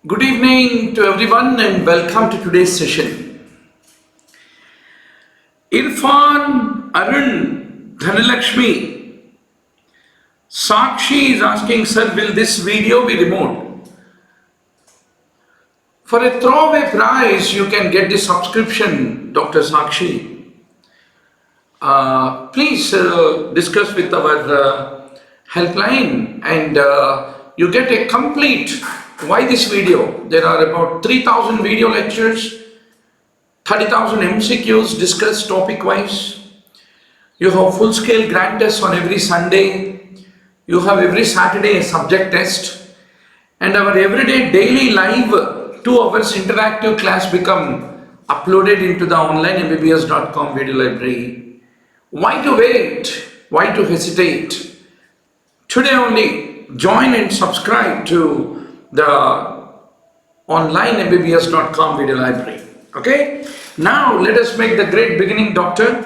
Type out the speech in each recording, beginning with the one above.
Good evening to everyone and welcome to today's session. Irfan, Arun, Dhanalakshmi, Sakshi is asking, sir, will this video be removed? For a throwaway price, you can get the subscription, Dr. Sakshi. Please discuss with our helpline and you get a complete. Why this video? There are about 3,000 video lectures, 30,000 MCQs discussed topic-wise. You have full-scale grant tests on every Sunday. You have every Saturday a subject test. And our everyday daily live 2 hours interactive class become uploaded into the online mbbs.com video library. Why to wait? Why to hesitate? Today only join and subscribe to the online mbbs.com video library. Okay, now let us make the great beginning, doctor.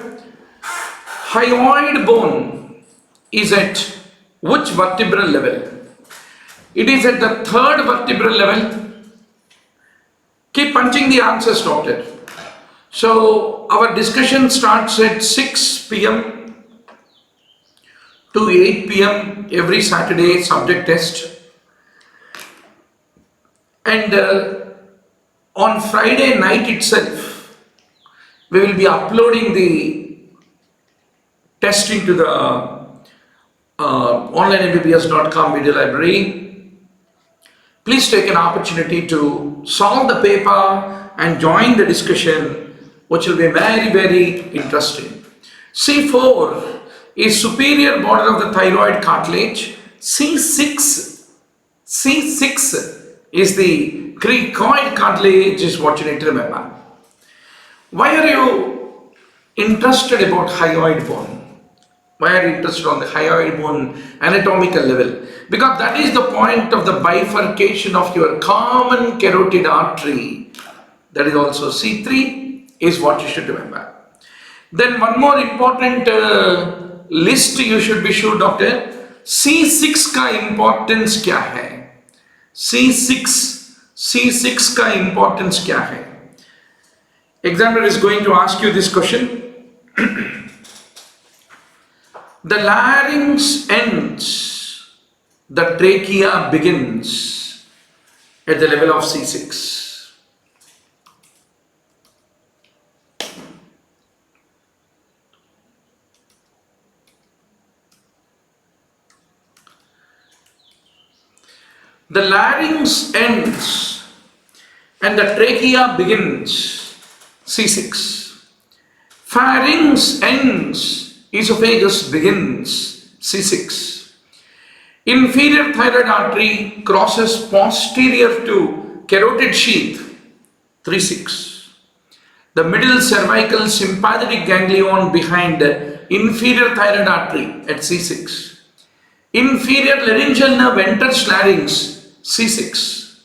Hyoid bone is at which vertebral level? It is at the 3rd vertebral level. Keep punching the answers, doctor. So our discussion starts at 6 p.m. to 8 p.m. every Saturday, subject test. And on Friday night itself, we will be uploading the test into the online mbbs.com video library. Please take an opportunity to solve the paper and join the discussion, which will be very, very interesting. C4 is superior border of the thyroid cartilage. C6 is the cricoid cartilage, is what you need to remember. Why are you interested about hyoid bone? Why are you interested on the hyoid bone anatomical level? Because that is the point of the bifurcation of your common carotid artery. That is also C3 is what you should remember. Then one more important list you should be sure, doctor. C6 का importance क्या है? C6 का importance क्या है? Examiner is going to ask you this question. The larynx ends, the trachea begins at the level of C6. The larynx ends and the trachea begins C6. Pharynx ends, esophagus begins C6. Inferior thyroid artery crosses posterior to carotid sheath 3-6. The middle cervical sympathetic ganglion behind the inferior thyroid artery at C6. Inferior laryngeal nerve enters larynx C6.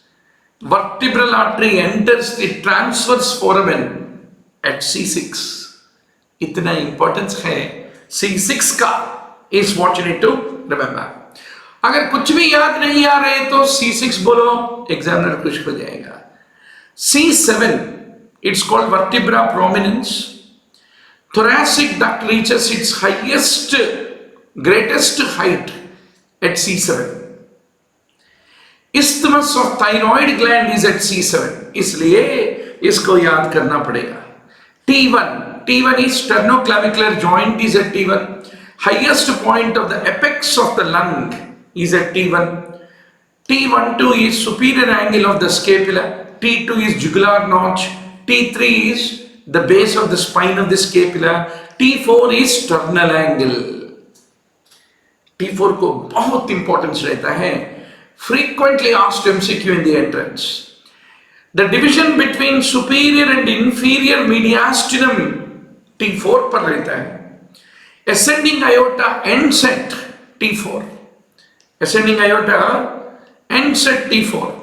Vertebral artery enters the transverse foramen at C6. इतना importance है C6 का is what you need to remember. अगर कुछ भी याद नहीं आ रहे तो C6 बोलो, एग्जामिनर खुश हो जाएगा. C7, it's called vertebra prominence. Thoracic duct reaches its greatest height at C7. Isthmus of thyroid gland is at C7. इसलिए इसको याद करना पड़ेगा. T1 is sternoclavicular joint is at T1. Highest point of the apex of the lung is at T1. T12 is superior angle of the scapula. T2 is jugular notch. T3 is the base of the spine of the scapula. T4 is sternal angle. T4 को बहुत importance रहता है. Frequently asked MCQ in the entrance. The division between superior and inferior mediastinum T4 पर रहता है. Ascending aorta ends at T4. Ascending aorta ends at T4.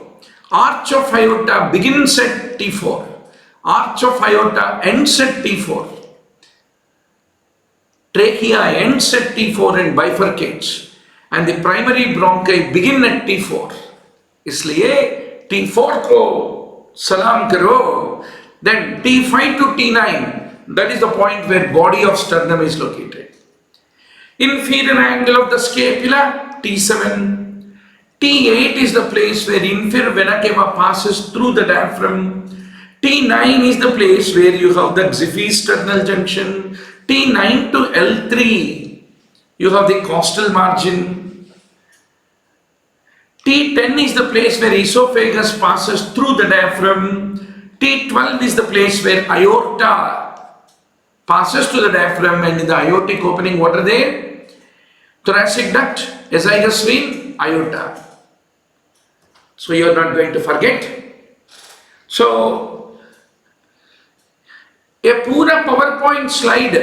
Arch of aorta begins at T4. Arch of aorta ends at T4. Trachea ends at T4 and bifurcates, and the primary bronchi begin at T4. इसलिए T4 को सलाम करो. Then T5 to T9, that is the point where body of sternum is located. Inferior angle of the scapula, T7. T8 is the place where inferior vena cava passes through the diaphragm. T9 is the place where you have the xiphisternal junction. T9 to L3, you have the costal margin. T10 is the place where esophagus passes through the diaphragm. T12 is the place where aorta passes to the diaphragm, and in the aortic opening, what are they? Thoracic duct, esophagus vein, aorta. So you are not going to forget. So a pura PowerPoint slide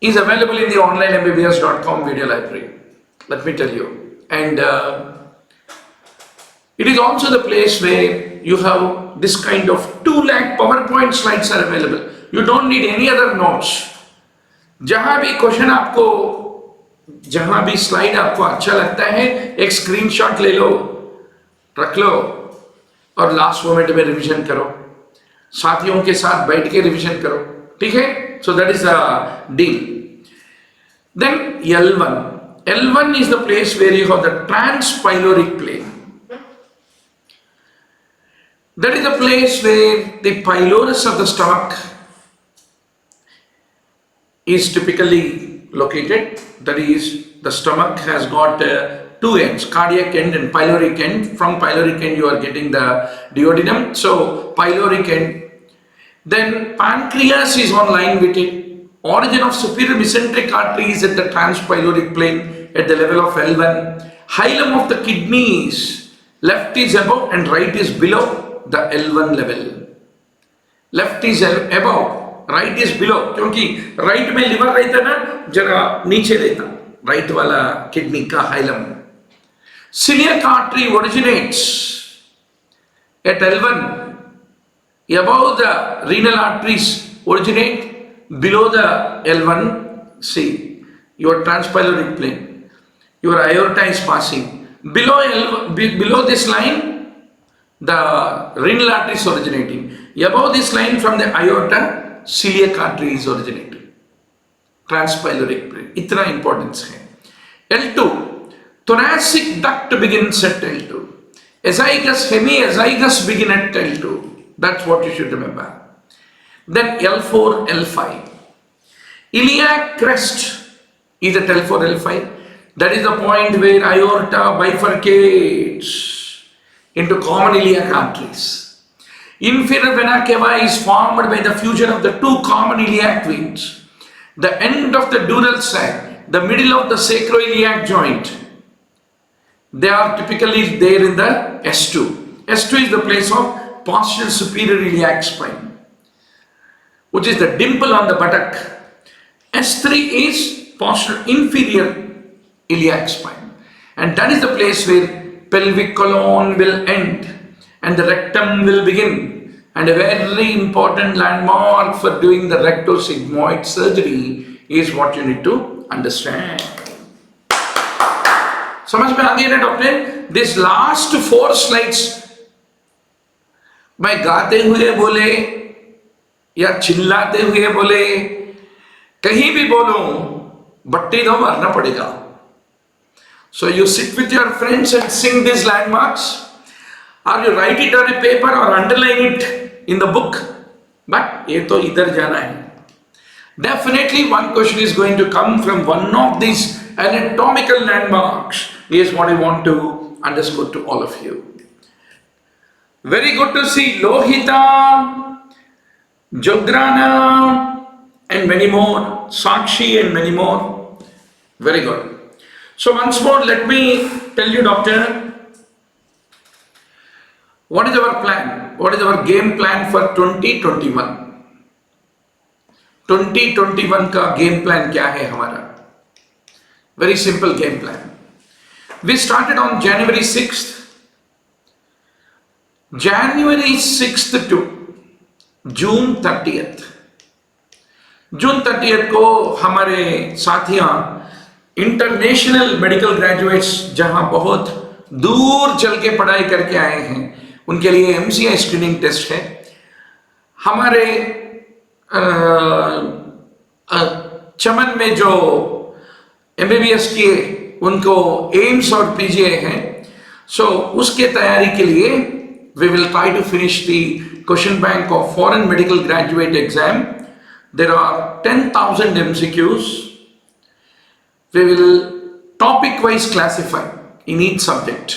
is available in the onlinemmbbs.com video library. Let me tell you. And it is also the place where you have this kind of 2 lakh PowerPoint slides are available. You don't need any other notes. जहां भी question आपको, जहां भी slide आपको अच्छा लगता है, एक स्क्रीनशॉट ले लो, रख लो और लास्ट मोमेंट में रिवीजन करो. साथियों के साथ बैठ के रिवीजन करो. ठीक है? So that is a deal. Then L1. L1 is the place where you have the transpyloric plane. That is the place where the pylorus of the stomach is typically located. That is, the stomach has got 2 ends, cardiac end and pyloric end. From pyloric end you are getting the duodenum. So pyloric end. Then pancreas is on line with it. Origin of superior mesenteric artery is at the transpyloric plane at the level of L1. Hilum of the kidneys, left is above and right is below the L1 level. Left is above, right is below. क्योंकि right में liver रहता ना, जरा नीचे रहता, right वाला kidney का hilum. Celiac artery originates at L1. Above the renal arteries originate, below the L1. See, your transpyloric plane, your aorta is passing. Below this line, the renal artery is originating. Above this line from the aorta, celiac artery is originating. Transpyloric plane. Itna importance hai. L2, thoracic duct begins at L2. Esophagus, hemiesophagus begin at L2. That's what you should remember. Then L4, L5. Iliac crest is at L4, L5. That is the point where aorta bifurcates into common iliac arteries. Inferior vena cava is formed by the fusion of the two common iliac veins. The end of the dural sac, the middle of the sacroiliac joint, they are typically there in the S2. S2 is the place of posterior superior iliac spine, which is the dimple on the buttock. S3 is posterior inferior iliac spine, and that is the place where pelvic colon will end and the rectum will begin. And a very important landmark for doing the rectosigmoid surgery is what you need to understand. समझ में आ गई ना doctor? This last 4 slides मैं गाते हुए बोले या चिल्लाते हुए बोले, कहीं भी बोलूं, बट्टी तो मारना पड़ेगा. So you sit with your friends and sing these landmarks, or you write it on a paper or underline it in the book. But ये तो इधर जाना है. Definitely one question is going to come from one of these anatomical landmarks. Is what I want to underscore to all of you. Very good to see Lohita, Jograna, and many more, Sakshi and many more. Very good. So once more, let me tell you, doctor, what is our plan? What is our game plan for 2021? 2021 का game plan क्या है हमारा? Very simple game plan. We started on January 6th. January 6th to June 30th. June 30th को हमारे साथियां international medical graduates जहां बहुत दूर चल के पढ़ाई करके आए हैं, उनके लिए MCI स्क्रीनिंग टेस्ट है. हमारे चमन में जो MBBS किए उनको एम्स और PGI हैं. सो उसके तैयारी के लिए we will try to finish the question bank of foreign medical graduate exam. There are 10,000 MCQs. We will topic wise classify in each subject,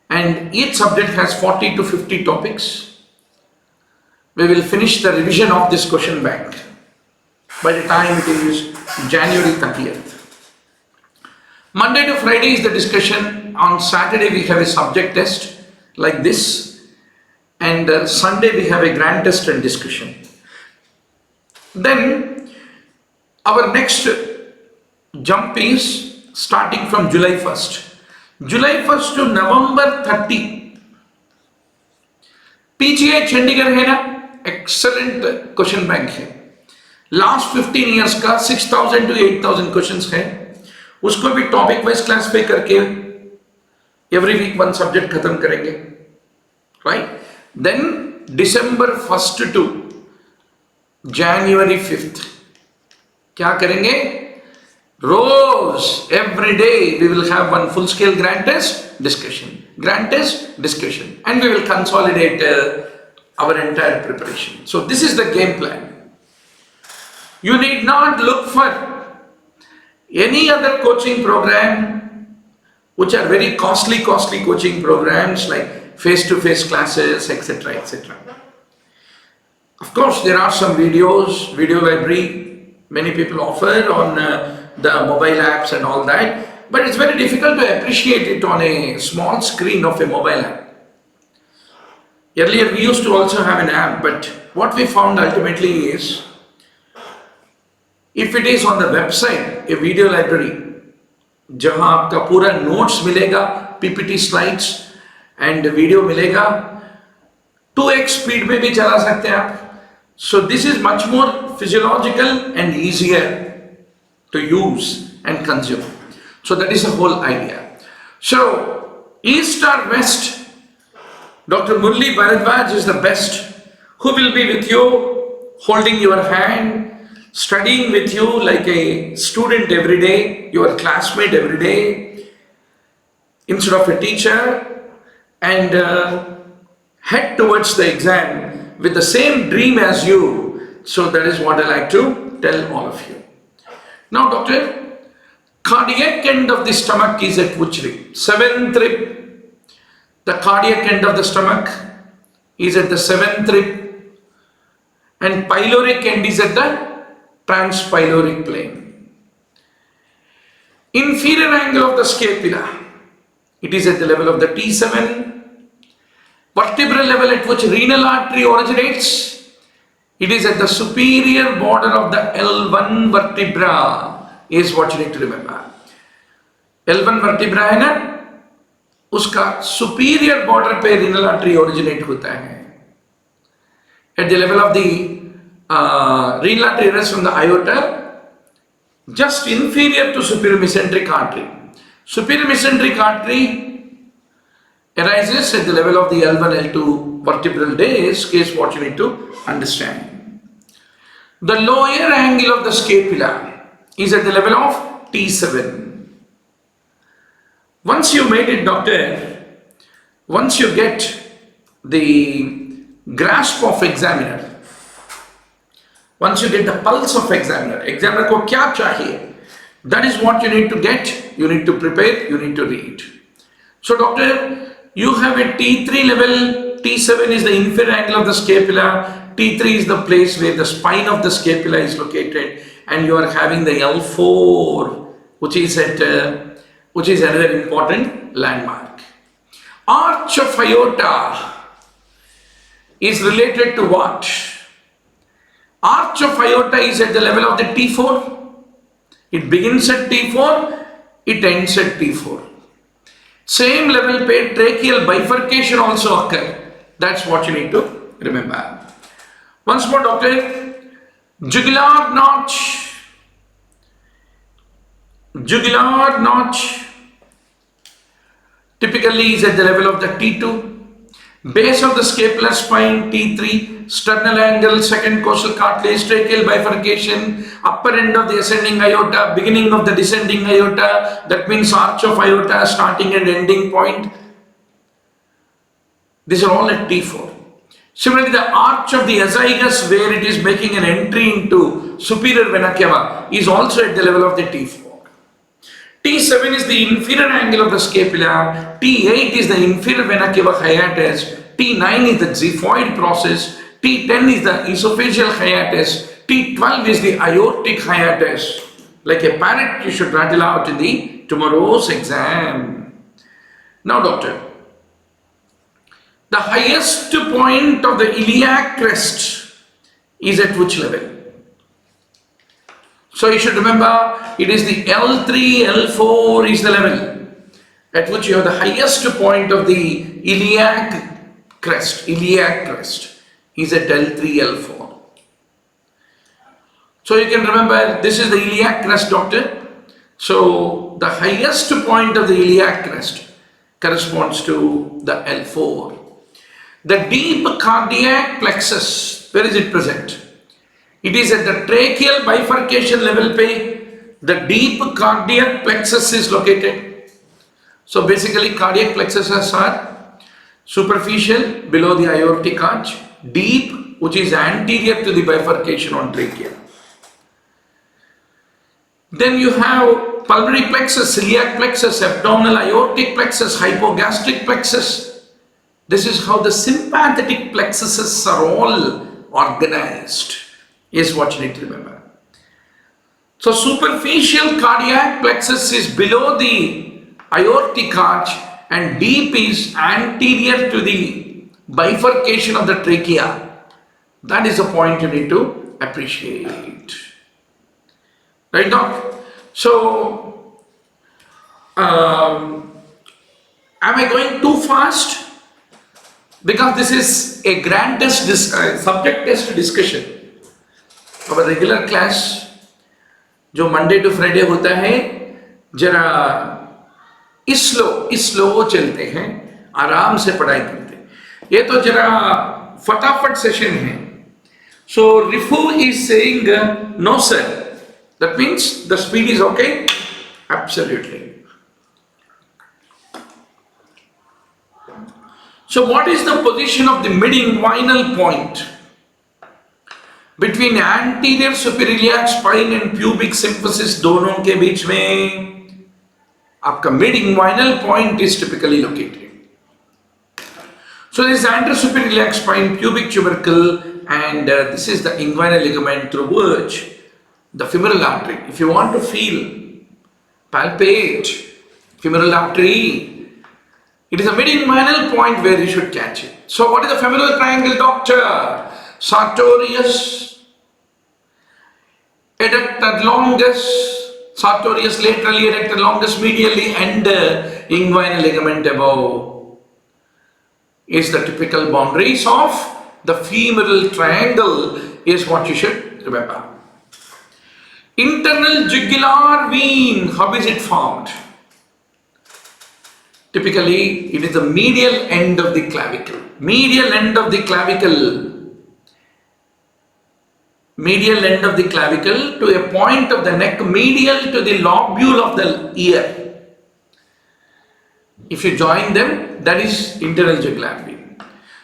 and each subject has 40 to 50 topics. We will finish the revision of this question bank by the time it is January 30th. Monday to Friday is the discussion. On Saturday we have a subject test like this, and Sunday we have a grand test and discussion. Then our next jump is starting from July 1st. July 1st to November 30. PGI Chandigarh है ना, excellent question bank है. Last 15 years का 6,000 to 8,000 questions है. उसको भी topic wise classify करके every week one subject खत्म करेंगे, right. Then December 1st to January 5th क्या करेंगे? रोज every day we will have one full scale grand test discussion, grand test discussion, and we will consolidate our entire preparation. So this is the game plan. You need not look for any other coaching program which are very costly coaching programs like face-to-face classes, etc., etc. Of course, there are some videos, video library, many people offer on the mobile apps and all that, but it's very difficult to appreciate it on a small screen of a mobile app. Earlier we used to also have an app, but what we found ultimately is, if it is on the website, a video library, जहां आपका पूरा notes मिलेगा, PPT slides and video मिलेगा, 2x speed में भी चला सकते हैं आप. So this is much more physiological and easier to use and consume. So that is the whole idea. So east or west, Dr. Murli Bharadwaj is the best, who will be with you, holding your hand, studying with you like a student every day, your classmate every day, instead of a teacher, and head towards the exam with the same dream as you. So that is what I like to tell all of you. Now, doctor, cardiac end of the stomach is at which rib? 7th rib. The cardiac end of the stomach is at the 7th rib, and pyloric end is at the transpyloric plane. Inferior angle of the scapula, it is at the level of the T7. Vertebral level at which renal artery originates, it is at the superior border of the L1 vertebra, is what you need to remember. L1 vertebra है ना, उसका superior border पे renal artery originate होता है. At the level of the renal artery runs from the aorta, just inferior to superior mesenteric artery. Superior mesenteric artery arises at the level of the L1, L2 vertebral disc, is what you need to understand. The lower angle of the scapula is at the level of T7. Once you made it, doctor, once you get the grasp of examiner, once you get the pulse of examiner को क्या चाहिए, that is what you need to get, you need to prepare, you need to read. So doctor, you have a T3 level, T7 is the inferior angle of the scapula, T3 is the place where the spine of the scapula is located, and you are having the L4, which is another important landmark. Arch of aorta is related to what? Arch of aorta is at the level of the T4. It begins at T4, it ends at T4. Same level पे tracheal bifurcation also occur. That's what you need to remember. Once more, doctor. Jugular notch. Jugular notch typically is at the level of the T2. Base of the scapular spine T3. Sternal angle, second costal cartilage, tracheal bifurcation, upper end of the ascending aorta, beginning of the descending aorta, that means arch of aorta, starting and ending point. These are all at T4. Similarly, the arch of the azygos, where it is making an entry into superior vena cava, is also at the level of the T4. T7 is the inferior angle of the scapula, T8 is the inferior vena cava hiatus, T9 is the xiphoid process, T10 is the esophageal hiatus, T12 is the aortic hiatus. Like a parrot, you should rattle out in the tomorrow's exam. Now, doctor, the highest point of the iliac crest is at which level? So you should remember, it is the L3, L4 is the level at which you have the highest point of the iliac crest. Iliac crest is at L3, L4. So you can remember, this is the iliac crest, doctor. So the highest point of the iliac crest corresponds to the L4. The deep cardiac plexus, where is it present? It is at the tracheal bifurcation level pe, the deep cardiac plexus is located. So basically cardiac plexuses are superficial below the aortic arch, deep, which is anterior to the bifurcation on trachea. Then you have pulmonary plexus, celiac plexus, abdominal aortic plexus, hypogastric plexus. This is how the sympathetic plexuses are all organized, is what you need to remember. So superficial cardiac plexus is below the aortic arch and deep is anterior to the bifurcation of the trachea. That is the point you need to appreciate. Right, Doc? So, am I going too fast? Because this is a grand test, subject test discussion. Our regular class, जो Monday to Friday होता है, जरा slow चलते हैं, आराम से पढ़ाई करते हैं. ये तो जरा फटाफट सेशन है. So Rifu is saying no sir. That means the speed is okay? Absolutely. So what is the position of the mid-inguinal point between anterior superiliac spine and pubic symphysis दोनों के बीच में? आपका mid-inguinal point is typically located. So this is anterosuperior iliac spine, pubic tubercle, and this is the inguinal ligament through which the femoral artery. If you want to feel, palpate femoral artery, it is a mid-inguinal point where you should catch it. So what is the femoral triangle, doctor? Sartorius, adductor longus, sartorius laterally, adductor longus medially, and inguinal ligament above is the typical boundaries of the femoral triangle is what you should remember. Internal jugular vein, how is it formed? Typically, it is the medial end of the clavicle. Medial end of the clavicle. Medial end of the clavicle to a point of the neck, medial to the lobule of the ear. If you join them, that is internal jugular vein.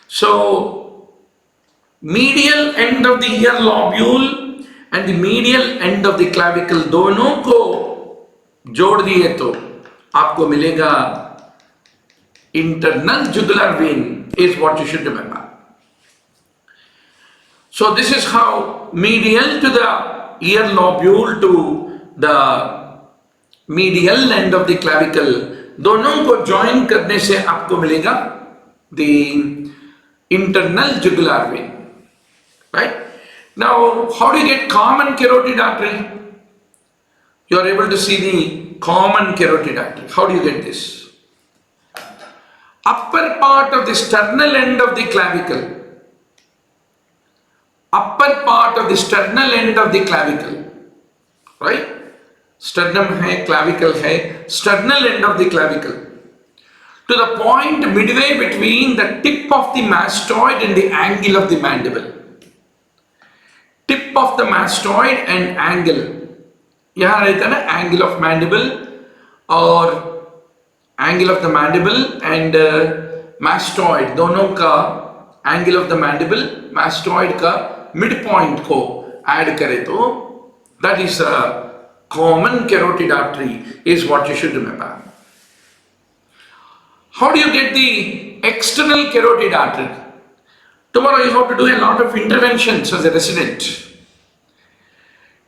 So, medial end of the ear lobule and the medial end of the clavicle, दोनों को जोड़ दिए तो आपको मिलेगा internal jugular vein is what you should remember. So this is how medial to the ear lobule to the medial end of the clavicle, दोनों को join करने से आपको मिलेगा the internal jugular vein, right? Now, how do you get common carotid artery? You are able to see the common carotid artery. How do you get this? Upper part of the sternal end of the clavicle. Upper part of the sternal end of the clavicle, right? Sternum hai, clavicle hai, sternal end of the clavicle. To the point midway between the tip of the mastoid and the angle of the mandible. Tip of the mastoid and angle. यहाँ रहता है ना angle of mandible और angle of the mandible and mastoid दोनों का angle of the mandible mastoid का midpoint को add करे तो that is a common carotid artery is what you should remember. How do you get the external carotid artery? Tomorrow you have to do a lot of interventions as a resident.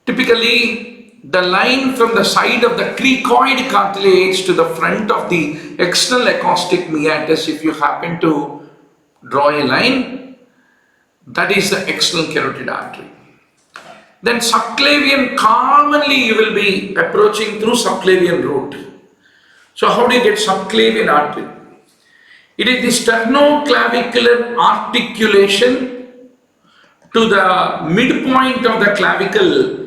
Typically, the line from the side of the cricoid cartilage to the front of the external acoustic meatus, if you happen to draw a line, that is the external carotid artery. Then subclavian, commonly you will be approaching through subclavian route. So how do you get subclavian artery? It is the sternoclavicular articulation to the midpoint of the clavicle.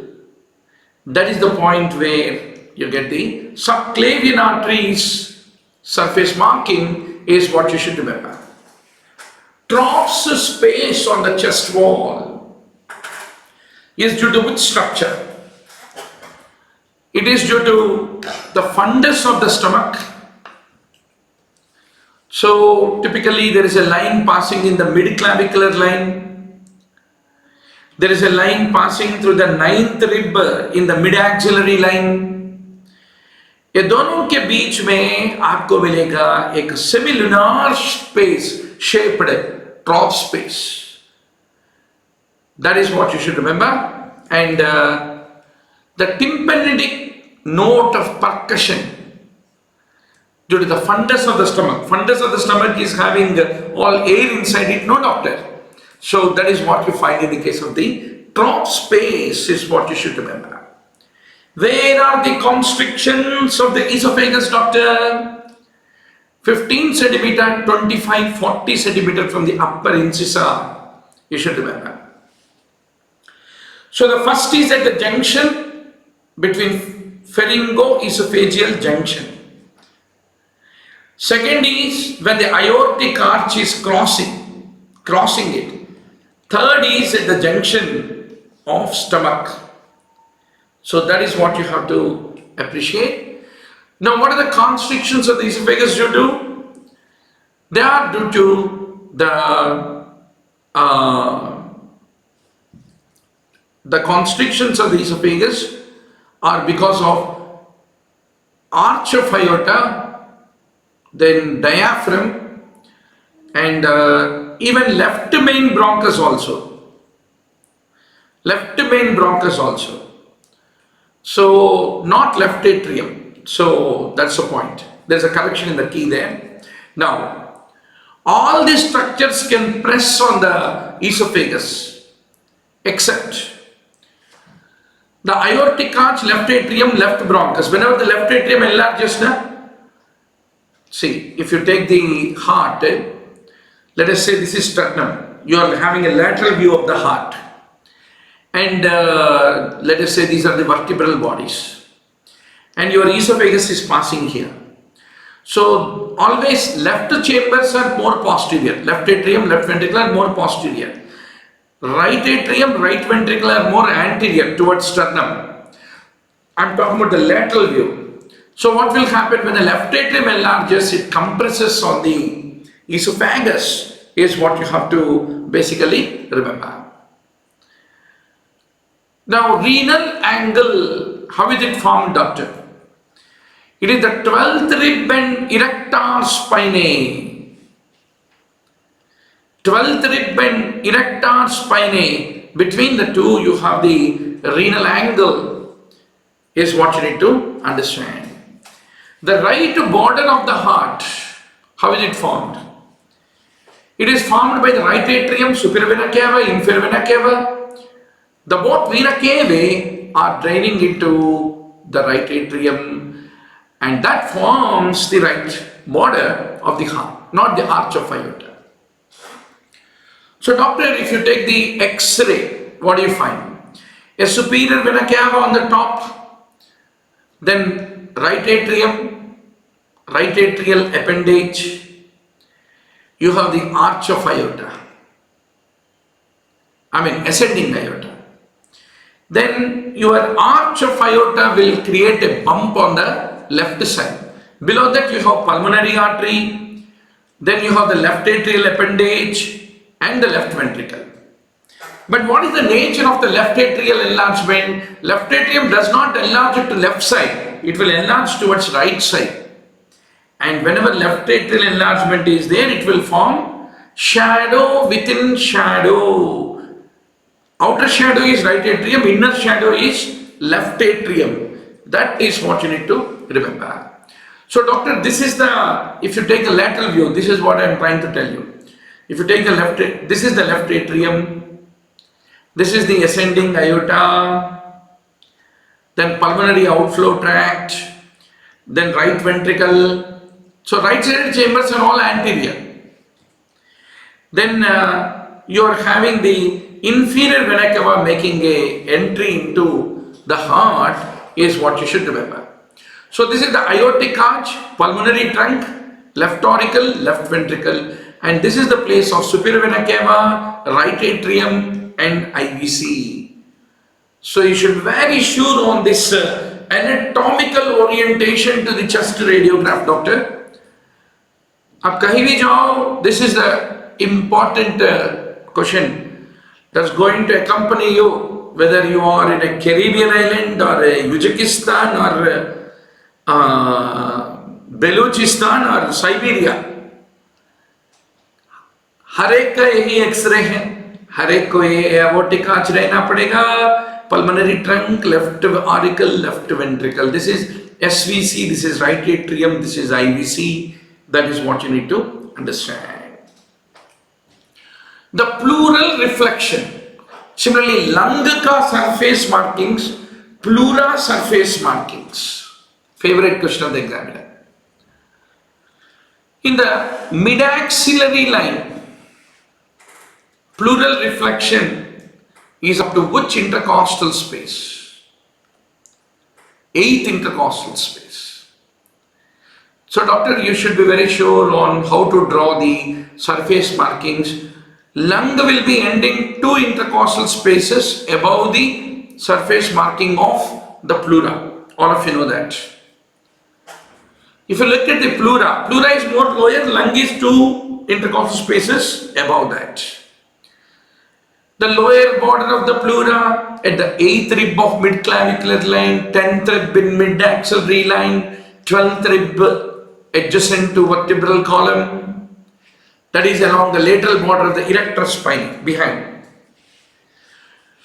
That is the point where you get the subclavian arteries. Surface marking is what you should remember. Trophs space on the chest wall is due to which structure? It is due to the fundus of the stomach. So typically there is a line passing in the mid-clavicular line. There is a line passing through the ninth rib in the mid-axillary line. ये दोनों के बीच में आपको मिलेगा एक semilunar space shaped trough space. That is what you should remember. And the tympanic note of percussion due to the fundus of the stomach. Fundus of the stomach is having all air inside it, no doctor. So that is what you find in the case of the trough space is what you should remember. Where are the constrictions of the esophagus, doctor? 15 centimeter, 25, 40 centimeter from the upper incisor, you should remember. So the first is at the junction between pharyngoesophageal junction. Second is when the aortic arch is crossing it. Third is at the junction of stomach. So that is what you have to appreciate. Now what are the constrictions of the esophagus due to? They are due to the constrictions of the esophagus are because of arch of aorta, then diaphragm, and even left main bronchus also. Left main bronchus also. So not left atrium. So that's the point. There's a correction in the key there. Now, all these structures can press on the esophagus except the aortic arch, left atrium, left bronchus. Whenever the left atrium enlarges, see, if you take the heart, let us say this is sternum. You are having a lateral view of the heart. And let us say these are the vertebral bodies. And your esophagus is passing here. So always left chambers are more posterior. Left atrium, left ventricle are more posterior. Right atrium, right ventricle are more anterior towards sternum. I'm talking about the lateral view. So what will happen when the left atrium enlarges, it compresses on the esophagus is what you have to basically remember. Now renal angle, how is it formed, doctor? It is the 12th rib and erector spinae. 12th rib and erector spinae, between the two you have the renal angle is what you need to understand. The right border of the heart, how is it formed? It is formed by the right atrium, superior vena cava, inferior vena cava. The both vena cavae are draining into the right atrium and that forms the right border of the heart, not the arch of aorta. So doctor, if you take the X-ray, what do you find? A superior vena cava on the top, then right atrium, right atrial appendage, you have the arch of aorta, ascending aorta. Then your arch of aorta will create a bump on the left side. Below that you have pulmonary artery, then you have the left atrial appendage and the left ventricle. But what is the nature of the left atrial enlargement? Left atrium does not enlarge it to left side, it will enlarge towards right side. And whenever left atrial enlargement is there, it will form shadow within shadow. Outer shadow is right atrium, inner shadow is left atrium. That is what you need to remember. So doctor, this is the, if you take a lateral view, this is what I am trying to tell you. If you take the left, this is the left atrium, this is the ascending aorta, then pulmonary outflow tract, then right ventricle. So right sided chambers are all anterior. Then you are having the inferior vena cava making a entry into the heart is what you should remember. So this is the aortic arch, pulmonary trunk, left auricle, left ventricle, and this is the place of superior vena cava, right atrium and IVC. So you should be very sure on this anatomical orientation to the chest radiograph, doctor. Ab kahin bhi jao, this is the important question that's going to accompany you, whether you are in a Caribbean island or a Uzbekistan or Balochistan or Siberia. हर एक का यही x ray है, हर एक को ये aortic arch रहना पड़ेगा, pulmonary trunk, left auricle, left ventricle. This is SVC, this is right atrium, this is IVC. That is what you need to understand. The pleural reflection. Similarly, lung ka surface markings, pleura surface markings. Favorite question of the examiner. In the mid-axillary line, pleural reflection is up to which intercostal space? 8th intercostal space. So doctor, you should be very sure on how to draw the surface markings. Lung will be ending 2 intercostal spaces above the surface marking of the pleura. All of you know that. If you look at the pleura, pleura is more lower, lung is 2 intercostal spaces above that. The lower border of the pleura at the 8th rib of mid-clavicular line, 10th rib in mid-axillary line, 12th rib adjacent to vertebral column, that is along the lateral border of the erector spine behind.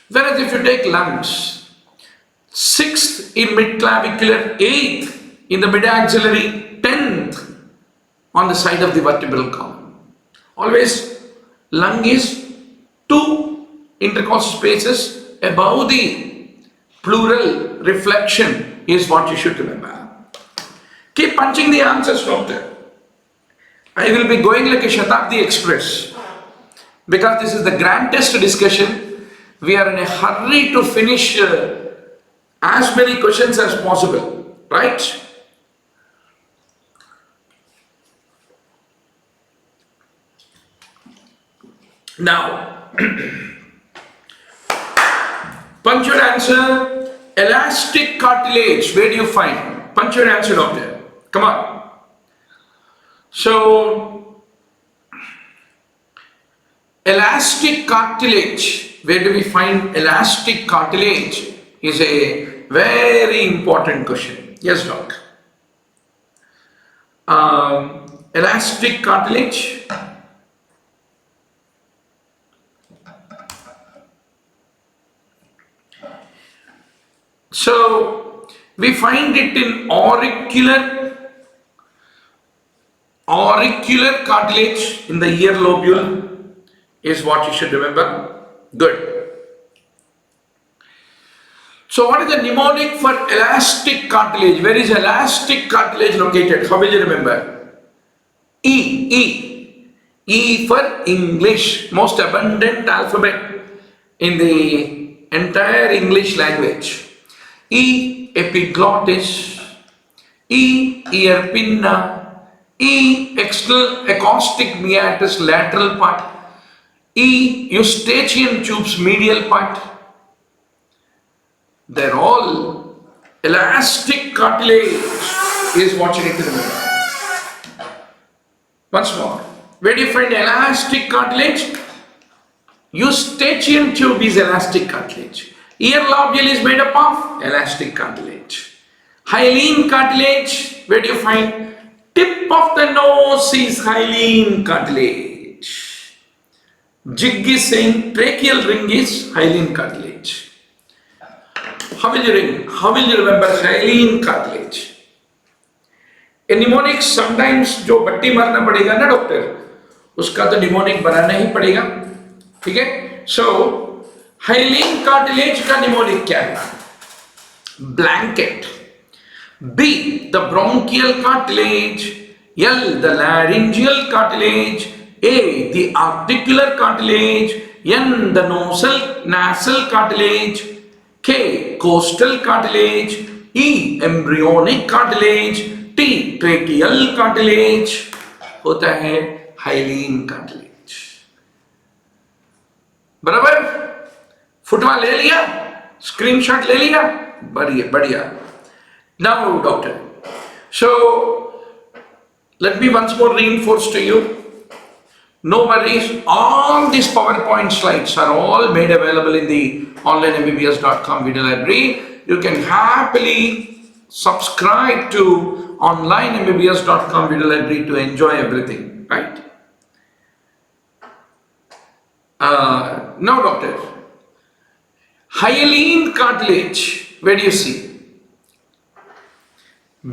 Whereas if you take lungs, 6th in mid-clavicular, 8th in the mid-axillary, 10th on the side of the vertebral column. Always lung is 2 intercostal spaces above the pleural reflection is what you should remember. Keep punching the answers, doctor. I will be going like a Shatabdi Express because this is the grand test discussion. We are in a hurry to finish as many questions as possible, right? Now, punch your answer. Elastic cartilage, where do you find? Punch your answer, doctor. Come on. So, elastic cartilage, where do we find elastic cartilage is a very important question. Yes, doc. Elastic cartilage. So, we find it in auricular cartilage in the ear lobule is what you should remember. Good. So what is the mnemonic for elastic cartilage? Where is elastic cartilage located? How will you remember? E for English, most abundant alphabet in the entire English language. E, epiglottis. E, ear pinna. E, external acoustic meatus, lateral part. E, eustachian tubes, medial part. They're all elastic cartilage is what you need to remember. Once more, where do you find elastic cartilage? Eustachian tube is elastic cartilage. Ear lobule is made up of elastic cartilage. Hyaline cartilage, where do you find? Tip of the nose is hyaline cartilage. Jig is saying tracheal ring is hyaline cartilage. How will you remember hyaline cartilage? A mnemonic sometimes जो बट्टी मारना पड़ेगा ना doctor, उसका तो mnemonic बनाना ही पड़ेगा, ठीक है? So hyaline cartilage का mnemonic क्या है? Blanket. B, the bronchial cartilage. L, the laryngeal cartilage. A, the articular cartilage. N, the nasal cartilage. K, costal cartilage. E, embryonic cartilage. T, tracheal cartilage. होता है hyaline cartilage. बराबर? फुटवा ले लिया? Screenshot ले लिया? बढ़िया. Now, doctor. So, let me once more reinforce to you. No worries, all these PowerPoint slides are all made available in the onlinembbs.com video library. You can happily subscribe to onlinembbs.com video library to enjoy everything, right? Now, doctor, hyaline cartilage, where do you see?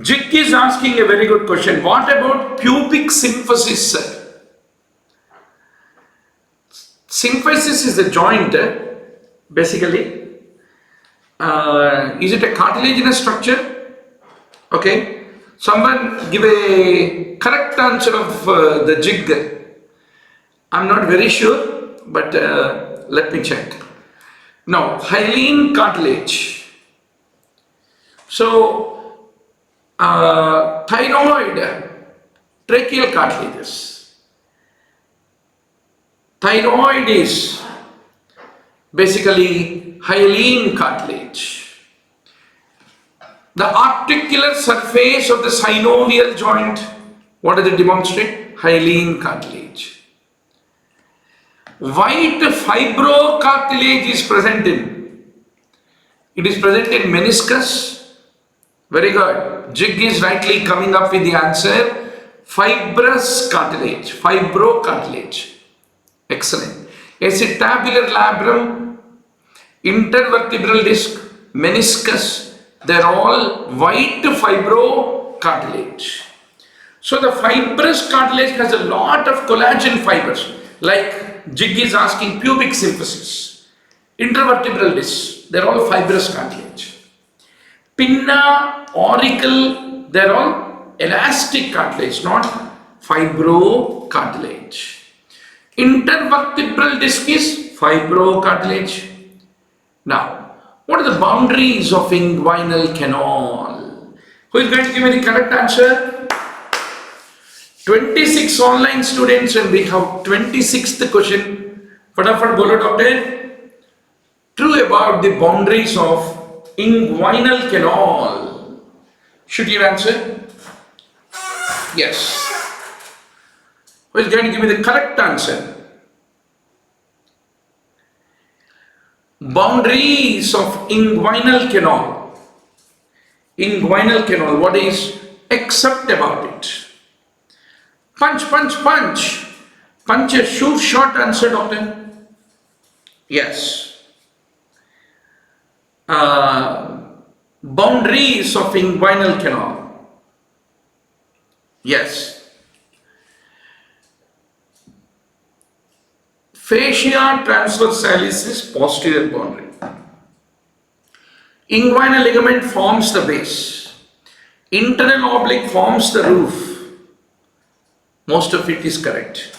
Jig is asking a very good question. What about pubic symphysis, sir? Symphysis is a joint, basically. Is it a cartilaginous structure? Okay. Someone give a correct answer of the jig. I'm not very sure, but let me check. Now, hyaline cartilage. So, thyroid, tracheal cartilages. Thyroid is basically hyaline cartilage. The articular surface of the synovial joint, what does it demonstrate? Hyaline cartilage. White fibrocartilage is present in. It is present in meniscus. Very good. Jig is rightly coming up with the answer. Fibrous cartilage, fibrocartilage. Excellent. Acetabular labrum, intervertebral disc, meniscus, they're all white fibrocartilage. So the fibrous cartilage has a lot of collagen fibers, like Jig is asking pubic symphysis, intervertebral disc, they're all fibrous cartilage. Pinna, auricle, they're all elastic cartilage, not fibrocartilage. Intervertebral disc is fibrocartilage. Now, what are the boundaries of inguinal canal? Who is going to give me the correct answer? 26 online students and we have 26th question. Fatafat bolo doctor. True about the boundaries of inguinal canal. Should you answer? Yes. Who is going to give me the correct answer? Boundaries of inguinal canal. Inguinal canal, what is accept about it? Punch, punch, punch. Punch a shoot short answer, doctor. Yes. Boundaries of inguinal canal. Yes. Fascia transversalis is posterior boundary. Inguinal ligament forms the base. Internal oblique forms the roof. Most of it is correct.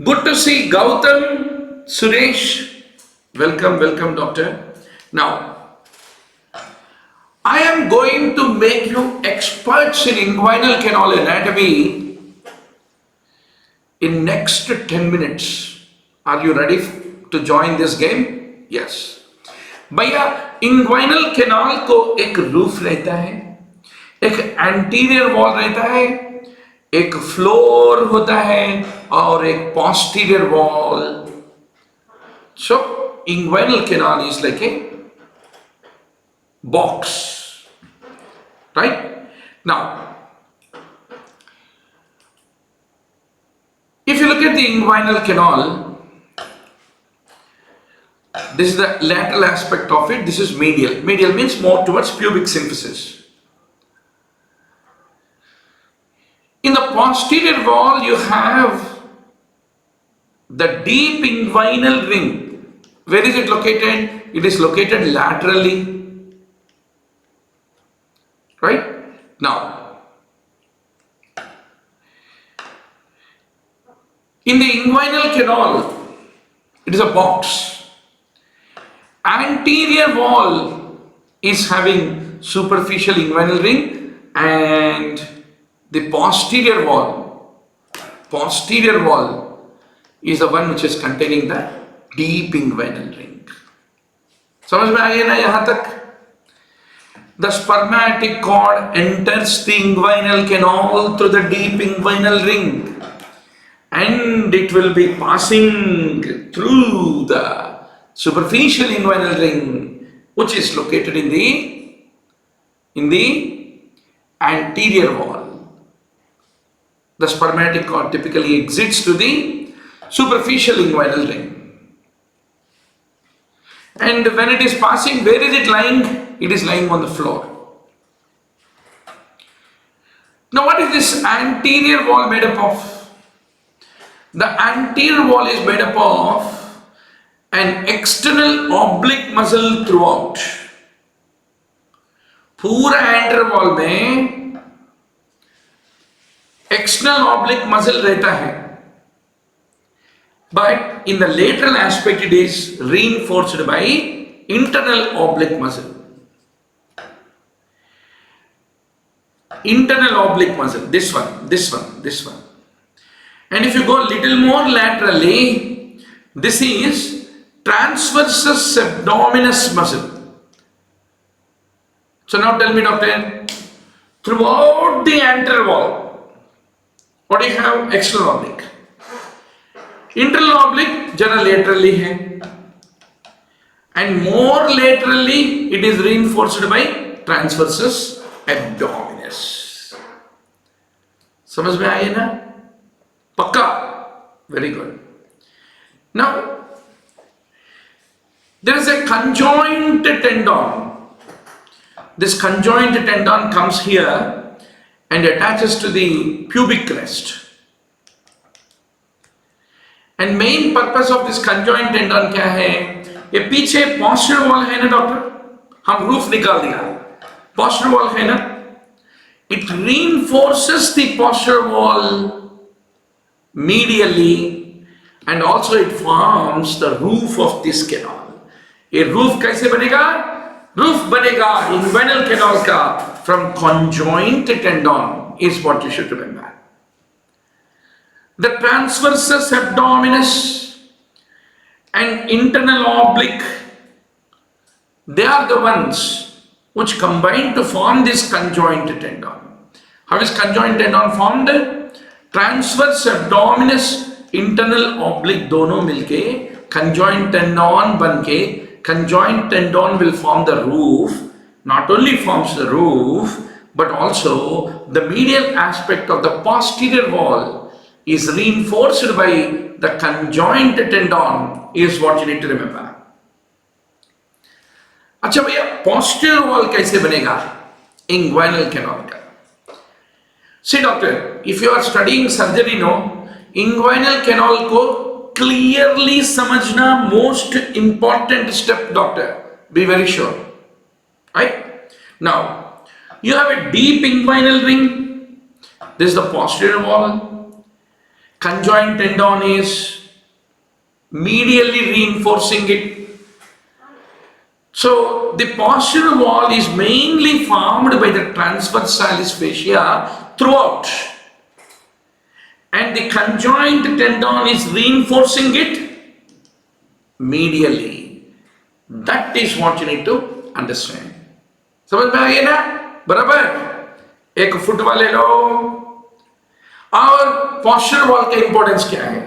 Good to see Gautam, Suresh. Welcome, welcome, doctor. Now, I am going to make you experts in inguinal canal anatomy in next 10 minutes. Are you ready to join this game? Yes. भैया inguinal canal को एक roof रहता है, एक anterior wall रहता है, एक floor होता है और एक posterior wall. So inguinal canal is like a box, right? Now, if you look at the inguinal canal, this is the lateral aspect of it, this is medial. Medial means more towards pubic symphysis. In the posterior wall, you have the deep inguinal ring. Where is it located? It is located laterally. Right? Now, in the inguinal canal, it is a box. Anterior wall is having superficial inguinal ring and the posterior wall is the one which is containing the deep inguinal ring. समझ में आ गया ना यहाँ तक? The spermatic cord enters the inguinal canal through the deep inguinal ring and it will be passing through the superficial inguinal ring which is located in the anterior wall. The spermatic cord typically exits to the superficial inguinal ring. And when it is passing, where is it lying? It is lying on the floor. Now what is this anterior wall made up of? The anterior wall is made up of an external oblique muscle throughout. पूरा anterior wall में external oblique muscle रहता है, but in the lateral aspect it is reinforced by internal oblique muscle. Internal oblique muscle, this one. And if you go a little more laterally, this is transversus abdominis muscle. So now tell me, doctor, throughout the anterior wall, what do you have? External oblique. Internal oblique jara laterally hai, and more laterally it is reinforced by transversus abdominis. समझ में आई ना? पक्का? Very good. Now, there is a conjoint tendon. This conjoint tendon comes here and attaches to the pubic crest. And main purpose of this conjoint tendon क्या है? ये पीछे posterior wall है ना डॉक्टर? हम roof निकाल दिया. Posterior wall है ना? It reinforces the posterior wall medially and also it forms the roof of this canal. ये roof कैसे बनेगा? Roof बनेगा inguinal canal का from conjoint tendon is what you should remember. The transversus abdominis and internal oblique, they are the ones which combine to form this conjoint tendon. How is conjoint tendon formed? Transverse abdominis, internal oblique दोनों मिलके conjoint tendon बनके conjoint tendon will form the roof. Not only forms the roof, but also the medial aspect of the posterior wall is reinforced by the conjoint tendon is what you need to remember. अच्छा भैया posterior wall कैसे बनेगा? Inguinal canal का. See doctor, if you are studying surgery, no, inguinal canal को clearly समझना most important step doctor. Be very sure. Right? Now, you have a deep inguinal ring. This is the posterior wall. Conjoint tendon is medially reinforcing it. So the posterior wall is mainly formed by the transversalis fascia throughout, and the conjoint tendon is reinforcing it medially. That is what you need to understand. समझ में आ गया ना? बराबर? एक foot वाले लोग. और posterior wall का importance क्या है?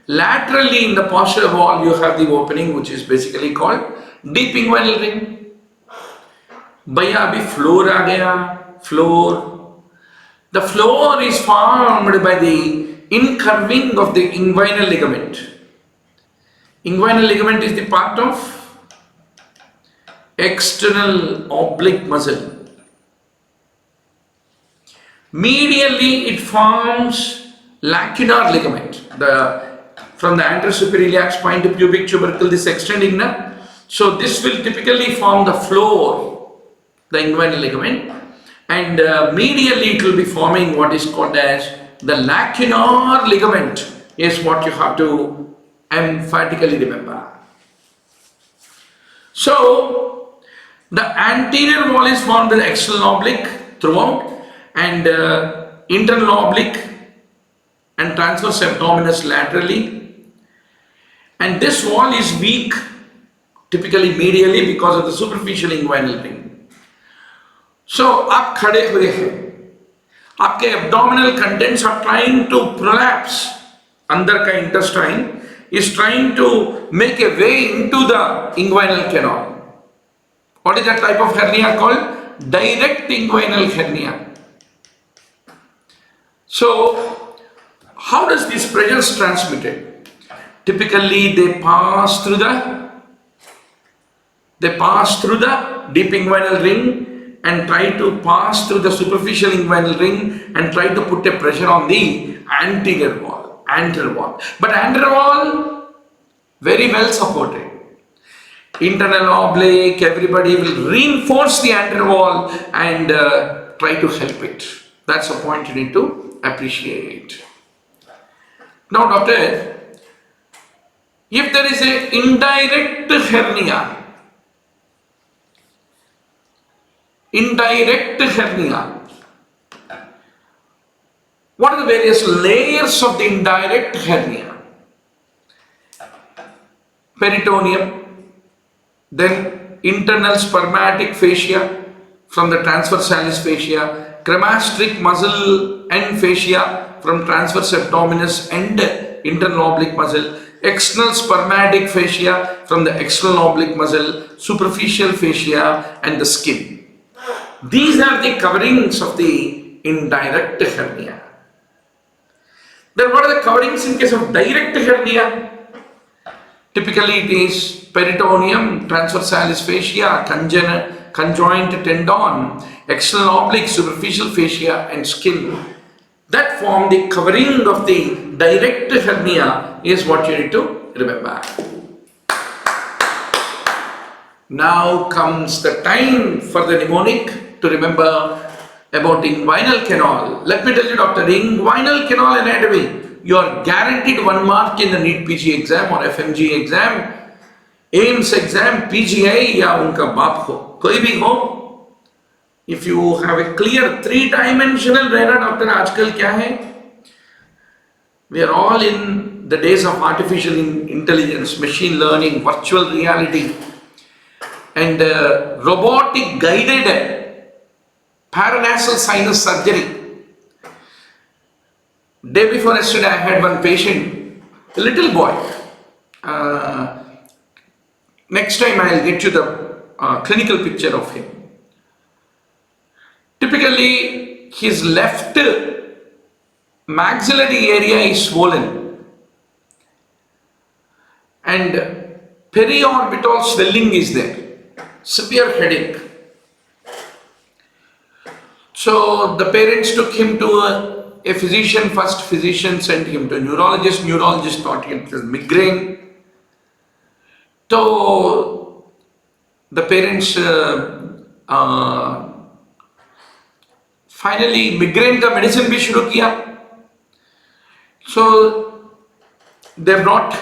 Laterally in the posterior wall you have the opening which is basically called deep inguinal ring. भैया अभी floor आ गया. Floor. The floor is formed by the incurving of the inguinal ligament. Inguinal ligament is the part of external oblique muscle. Medially it forms lacunar ligament. From the anterosuperior iliac spine to pubic tubercle, this extending now. So this will typically form the floor, the inguinal ligament, and medially it will be forming what is called as the lacunar ligament is what you have to emphatically remember. So the anterior wall is formed by the external oblique throughout, and internal oblique and transverse abdominis laterally, and this wall is weak typically medially because of the superficial inguinal ring. So आप खड़े हुए हैं, आपके abdominal contents are trying to prolapse, अंदर का intestine is trying to make a way into the inguinal canal. What is that type of hernia called? Direct inguinal hernia. So, how does these pressures transmitted? Typically, they pass through the deep inguinal ring and try to pass through the superficial inguinal ring and try to put a pressure on the anterior wall. But anterior wall, very well supported. Internal oblique, everybody will reinforce the anterior wall and try to help it. That's the point you need to appreciate. Now doctor, if there is an indirect hernia, what are the various layers of the indirect hernia? Peritoneum, then internal spermatic fascia from the transversalis fascia, cremastric muscle and fascia from transverse abdominis and internal oblique muscle, external spermatic fascia from the external oblique muscle, superficial fascia and the skin. These are the coverings of the indirect hernia. Then what are the coverings in case of direct hernia? Typically it is peritoneum, transversalis fascia, conjoint tendon, external oblique, superficial fascia and skin. That form the covering of the direct hernia is what you need to remember. Now comes the time for the mnemonic to remember about inguinal canal. Let me tell you, Doctor, inguinal canal anatomy, you are guaranteed 1 mark in the NEET PG exam or FMGE exam, AIMS exam, PGI या उनका बाप हो, कोई भी हो. If you have a clear 3-dimensional रहना, Doctor, आजकल क्या है? We are all in the days of artificial intelligence, machine learning, virtual reality, and robotic guided paranasal sinus surgery. Day before yesterday, I had one patient, a little boy. Next time I'll get you the clinical picture of him. Typically, his left maxillary area is swollen and periorbital swelling is there, severe headache. So the parents took him to a physician. First physician sent him to a neurologist. Neurologist thought it was migraine. So the parents finally migraine का medicine भी शुरू किया. So they brought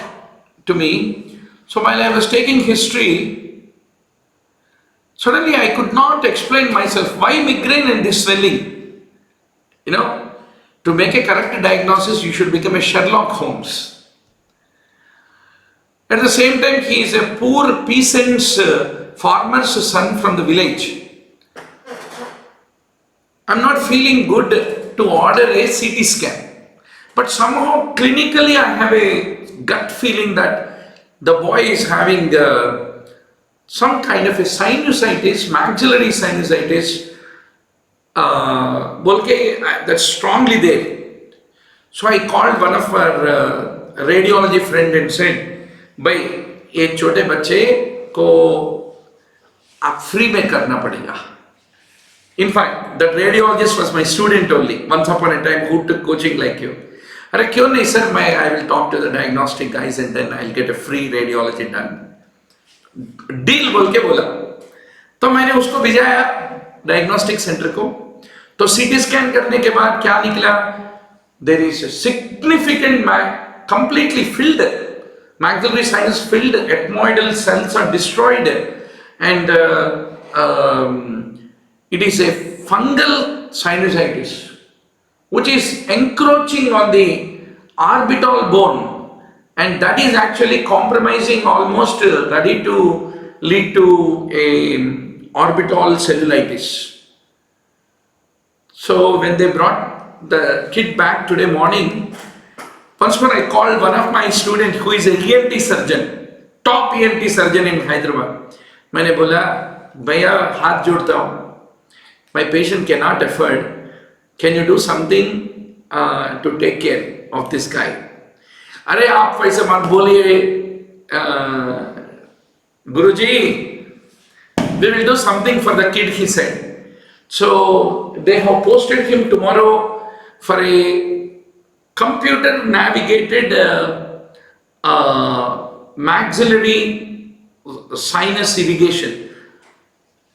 to me. So while I was taking history, suddenly I could not explain myself why migraine and this swelling. You know, to make a correct diagnosis, you should become a Sherlock Holmes. At the same time, he is a poor peasant's farmer's son from the village. I'm not feeling good to order a CT scan. But somehow clinically I have a gut feeling that the boy is having some kind of a sinusitis, maxillary sinusitis, that's strongly there. So I called one of our radiology friend and said, "Bhai, ये छोटे बच्चे को आप free में करना पड़ेगा." In fact, that radiologist was my student only, once upon a time, who took coaching like you. अरे क्यों नहीं sir, I will talk to the diagnostic guys and then I'll get a free radiology done. Deal बोल के बोला. तो मैंने उसको भिजाया diagnostic center को. तो CT scan करने के बाद क्या निकला? There is a significant completely filled maxillary sinus filled, ethmoidal cells are destroyed, and it is a fungal sinusitis which is encroaching on the orbital bone, and that is actually compromising, almost ready to lead to a orbital cellulitis. So when they brought the kid back today morning, once more I called one of my students who is a ENT surgeon, top ENT surgeon in Hyderabad. मैंने बोला, भैया हाथ जोड़ता हूँ, my patient cannot afford. Can you do something to take care of this guy? अरे आप वैसे मत बोलिए, गुरुजी, we will do something for the kid, he said. So they have posted him tomorrow for a computer navigated maxillary sinus irrigation,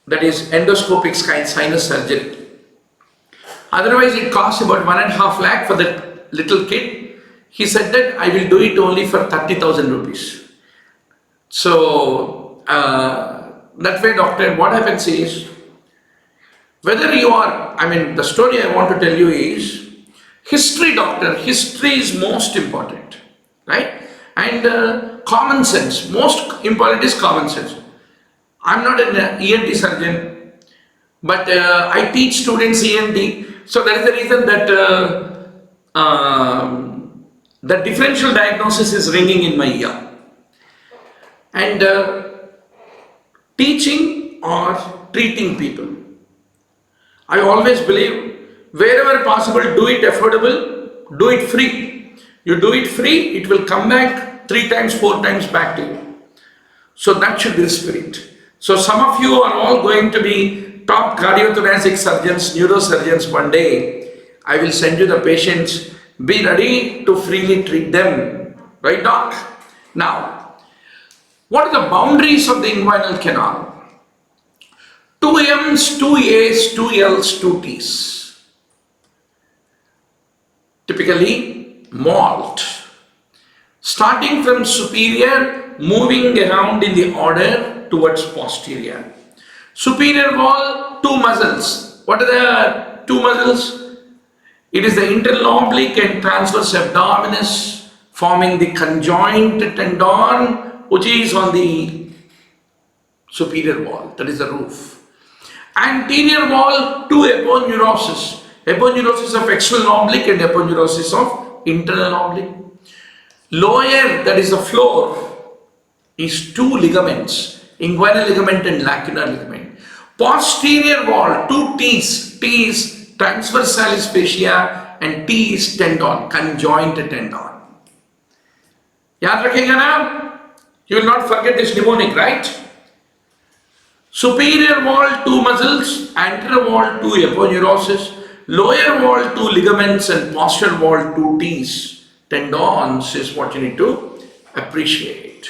that is endoscopic sinus surgery. Otherwise it costs about 1.5 lakh for that little kid. He said that I will do it only for 30,000 rupees. So that way, doctor, what happens is, whether you are, the story I want to tell you is, history, doctor, history is most important, right? And common sense, most important is common sense. I'm not an ENT surgeon, but I teach students ENT. So that is the reason that the differential diagnosis is ringing in my ear. And teaching or treating people, I always believe, wherever possible, do it affordable, do it free. You do it free, it will come back 3 times, 4 times back to you. So that should be the spirit. So some of you are all going to be top cardiothoracic surgeons, neurosurgeons one day. I will send you the patients. Be ready to freely treat them. Right, doc? Now, what are the boundaries of the inguinal canal? 2 M's, 2 A's, 2 L's, 2 T's. Typically, malt. Starting from superior, moving around in the order towards posterior. Superior wall, 2 muscles. What are the 2 muscles? It is the internal oblique and transverse abdominis forming the conjoint tendon, which is on the superior wall, that is the roof. Anterior wall, 2 aponeurosis. Aponeurosis of external oblique and aponeurosis of internal oblique. Lower, that is the floor, is 2 ligaments, inguinal ligament and lacunar ligament. Posterior wall, 2 T's. T is transversalis fascia and T is tendon, conjoint tendon. Yaad rakhega na? You will not forget this mnemonic, right? Superior wall, 2 muscles, anterior wall, 2 aponeurosis, lower wall, 2 ligaments and posterior wall, 2 T's. Tendons is what you need to appreciate.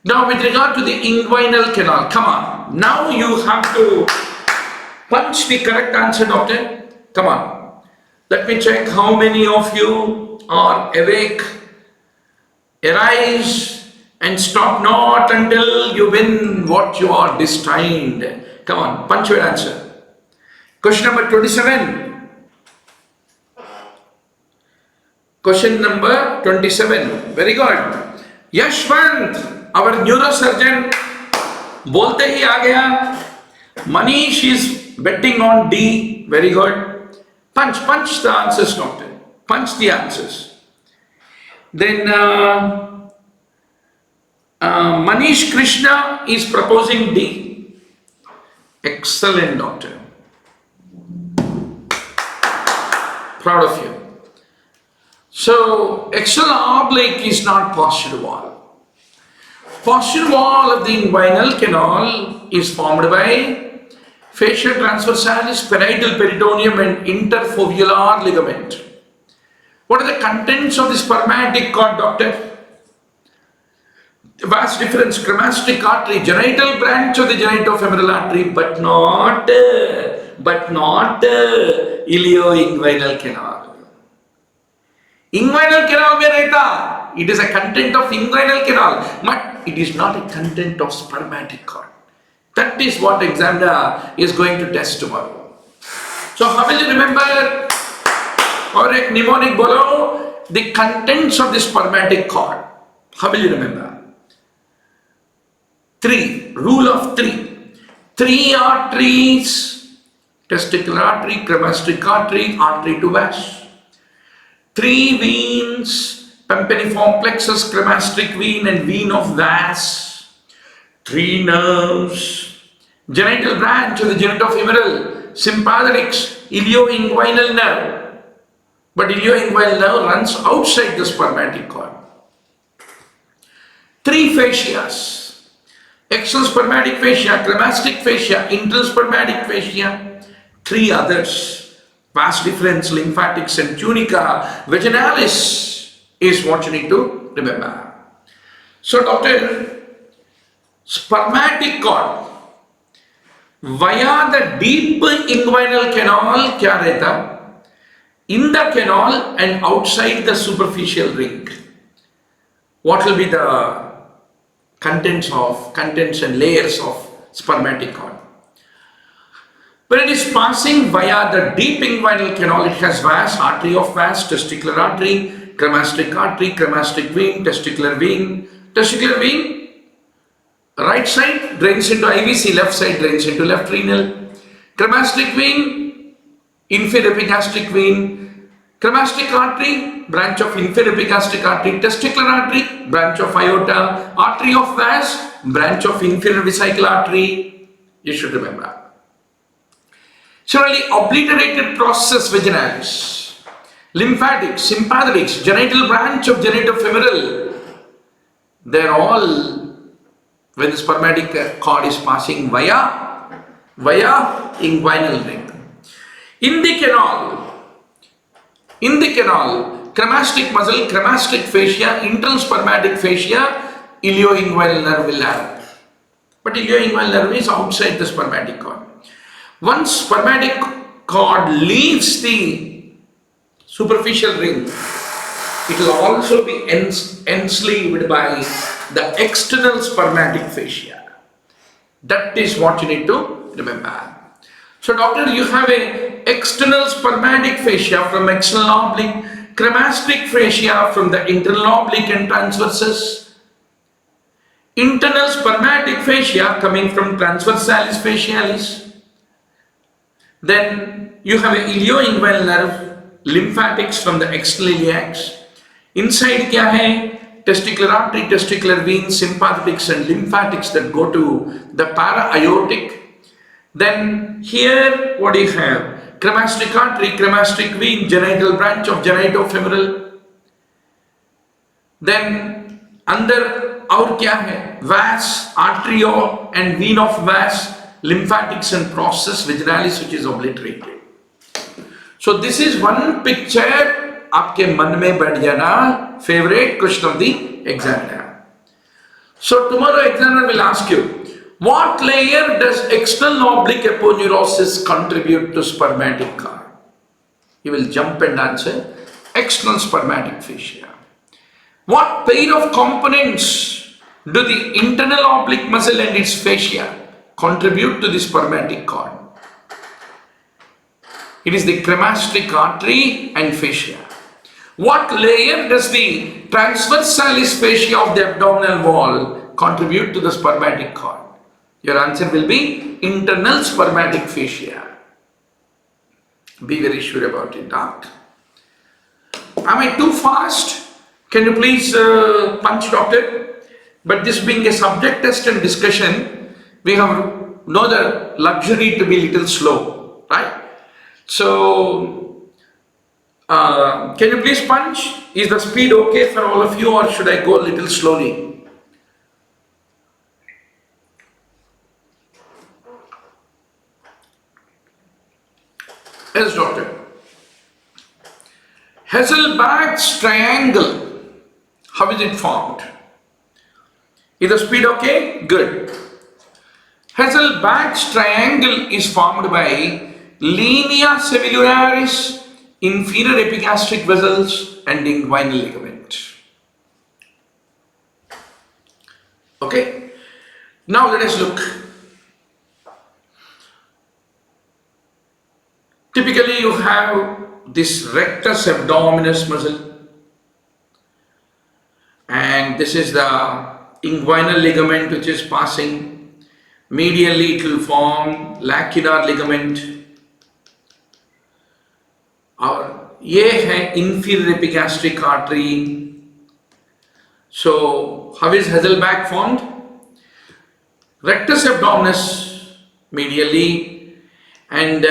Now with regard to the inguinal canal, come on. Now you have to punch the correct answer, doctor. Come on. Let me check how many of you are awake. Arise and stop not until you win what you are destined. Come on, punch your answer. Question number 27. Question number 27. Very good. Yashwant, our neurosurgeon, bolte hi aa gaya. Manish is betting on D. Very good. Punch the answers, doctor. Punch the answers. Then Manish Krishna is proposing D. Excellent, doctor. Proud of you. So, external oblique is not posterior wall. Posterior wall of the inguinal canal is formed by fascia transversalis, parietal peritoneum and interfoveolar ligament. What are the contents of the spermatic cord, doctor? Vast difference, cremasteric artery, genital branch of the genitofemoral artery, but not ilioinguinal canal. Inguinal canal mein rehta. It is a content of inguinal canal, but it is not a content of spermatic cord. That is what examiner is going to test tomorrow. So how will you remember? Or a mnemonic bolo, the contents of the spermatic cord. How will you remember? 3. Rule of 3. 3 arteries, testicular artery, cremasteric artery, artery to vas. 3 veins, pampaniform plexus, cremasteric vein and vein of vas. 3 nerves, genital branch of the genitofemoral, sympathetics, ilioinguinal nerve. But ilioinguinal nerve runs outside the spermatic cord. 3 fascias, external spermatic fascia, cremasteric fascia, internal spermatic fascia. 3 others. Vast difference, lymphatics and tunica vaginalis is what you need to remember. So doctor, spermatic cord via the deep inguinal canal kya rehta? In the canal and outside the superficial ring. What will be the contents and layers of spermatic cord? When it is passing via the deep inguinal canal, it has vas, artery of vas, testicular artery, cremasteric vein, testicular vein. Testicular vein, right side drains into IVC, left side drains into left renal. Cremasteric vein, inferior epigastric vein. Cremasteric artery, branch of inferior epigastric artery. Testicular artery, branch of aorta. Artery of vas, branch of inferior vesical artery. You should remember. Similarly, obliterated process vaginalis. Lymphatic, sympathetics, genital branch of genitofemoral, they're all, when the spermatic cord is passing via inguinal ring. In the canal, cremastic muscle, cremastic fascia, internal spermatic fascia, ilioinguinal nerve will have. But ilioinguinal nerve is outside the spermatic cord. Once spermatic cord leaves the superficial ring, it will also be enslaved by the external spermatic fascia. That is what you need to remember. So doctor, you have a external spermatic fascia from external oblique, cremastic fascia from the internal oblique and transversus, internal spermatic fascia coming from transversalis facialis. Then you have a ilioinguinal nerve, lymphatics from the external iliacs. Inside क्या है? Testicular artery, testicular veins, sympathetics and lymphatics that go to the para-aortic. Then here what do you have? Cremastic artery, cremastic vein, genital branch of genitofemoral. Then under और क्या है? Vas, arterio and vein of vas, lymphatics and process vaginalis which is obliterated. So this is one picture आपके मन में बैठ जाना, favorite question of the examiner. So tomorrow examiner will ask you, what layer does external oblique aponeurosis contribute to spermatic cord? You will jump and answer external spermatic fascia. What pair of components do the internal oblique muscle and its fascia contribute to the spermatic cord? It is the cremastic artery and fascia. What layer does the transversalis fascia of the abdominal wall contribute to the spermatic cord? Your answer will be internal spermatic fascia. Be very sure about it, Doc. Am I too fast? Can you please punch, doctor? But this being a subject test and discussion, we have no the luxury to be little slow, right? So, can you please punch? Is the speed okay for all of you, or should I go a little slowly? Yes, doctor. Hasselbalch's triangle, how is it formed? Is the speed okay? Good. Hasselbalch's triangle is formed by linea cellularis, inferior epigastric vessels and inguinal ligament. Okay. Now let us look. Typically you have this rectus abdominis muscle, and this is the inguinal ligament which is passing. Medially it will form lacunar ligament. और ये है inferior epigastric artery. So how is Hasselbalch formed? Rectus abdominis medially and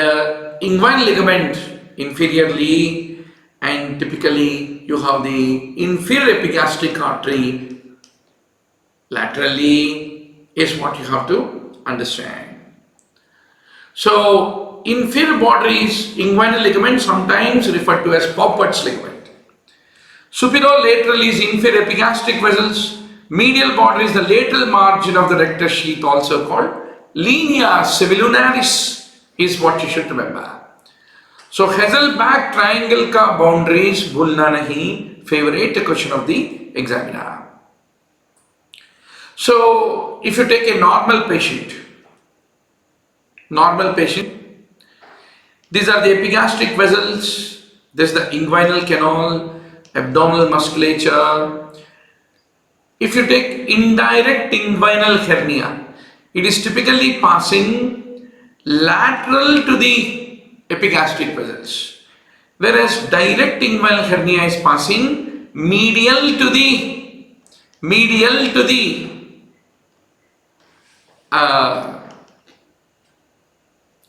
inguinal ligament inferiorly, and typically you have the inferior epigastric artery laterally is what you have to understand. So inferior border is inguinal ligament, sometimes referred to as Poppert's ligament. Superolateral is inferior epigastric vessels. Medial border is the lateral margin of the rectus sheath, also called linea cellularis, is what you should remember. So Hasselbalch triangle का boundaries भूलना नहीं, favorite question of the examiner. So if you take a normal patient, these are the epigastric vessels, this is the inguinal canal, abdominal musculature. If you take indirect inguinal hernia, it is typically passing lateral to the epigastric vessels, whereas direct inguinal hernia is passing medial to the